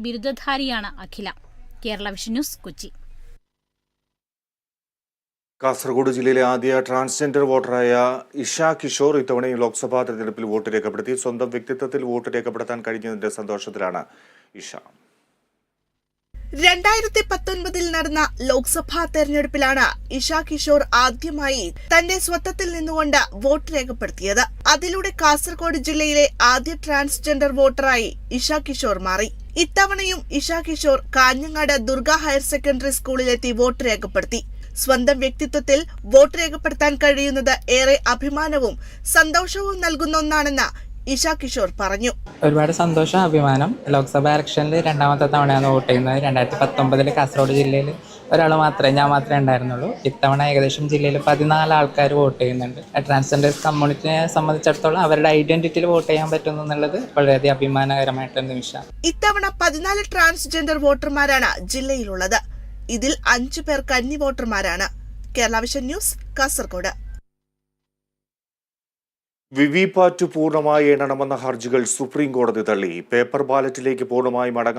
ബിരുദധാരിയാണ് Akhila. Kerala vision news, Kochi. Kasaragod ജില്ലയിലെ ആദ്യ transgender വോട്ടറായ Isha Kishore ഇത്തവണയും ലോക്സഭാ തെരഞ്ഞെടുപ്പിൽ വോട്ട് രേഖപ്പെടുത്തി. സ്വന്തം വ്യക്തിത്വത്തിൽ വോട്ട് രേഖപ്പെടുത്താൻ കഴിഞ്ഞതിന്റെ സന്തോഷത്തിലാണ് ഇഷ. 2019 നടന്ന ലോക്സഭാ തെരഞ്ഞെടുപ്പിലാണ് ഇഷ കിഷോർ ആദ്യമായി തന്റെ സ്വത്വത്തിൽ നിന്നുകൊണ്ട് വോട്ട് രേഖപ്പെടുത്തിയത്. അതിലൂടെ കാസർഗോഡ് ജില്ലയിലെ ആദ്യ ട്രാൻസ്ജെൻഡർ വോട്ടറായി ഇഷ കിഷോർ മാറി. ഇത്തവണയും ഇഷ കിഷോർ കാഞ്ഞങ്ങാട് ദുർഗ ഹയർ സെക്കൻഡറി സ്കൂളിലെത്തി വോട്ട് രേഖപ്പെടുത്തി. സ്വന്തം വ്യക്തിത്വത്തിൽ വോട്ട് രേഖപ്പെടുത്താൻ കഴിയുന്നത് ഏറെ അഭിമാനവും സന്തോഷവും നൽകുന്ന ഒന്നാണെന്ന് ഇഷ കിഷോർ പറഞ്ഞു. ഒരുപാട് സന്തോഷം, അഭിമാനം. ലോക്സഭാ ഇലക്ഷനിൽ രണ്ടാമത്തെ തവണയാണ് വോട്ട് ചെയ്യുന്നത്. 2019 കാസർഗോഡ് ജില്ലയിൽ ഞാൻ മാത്രമേ ഉണ്ടായിരുന്നുള്ളൂ. ഇത്തവണ ഏകദേശം ജില്ലയിൽ 14 ആൾക്കാർ വോട്ട് ചെയ്യുന്നുണ്ട്. ട്രാൻസ്ജെൻഡേഴ്സ് കമ്മ്യൂണിറ്റിയെ സംബന്ധിച്ചിടത്തോളം അവരുടെ ഐഡന്റിറ്റിയിൽ വോട്ട് ചെയ്യാൻ പറ്റുന്നു എന്നുള്ളത് വളരെയധികം അഭിമാനകരമായിട്ടുള്ള നിമിഷമാണ്. ഇത്തവണ 14 ട്രാൻസ്ജെൻഡർ വോട്ടർമാരാണ് ജില്ലയിലുള്ളത്. ഇതിൽ 5 പേർ കന്നി വോട്ടർമാരാണ്. Kerala vision news, Kasaragod. VVPAT പൂർണ്ണമായി എണ്ണണമെന്ന ഹർജികൾ സുപ്രീം കോടതി തള്ളി. പേപ്പർ ബാലറ്റിലേക്ക് പൂർണ്ണമായി മടങ്ങാൻ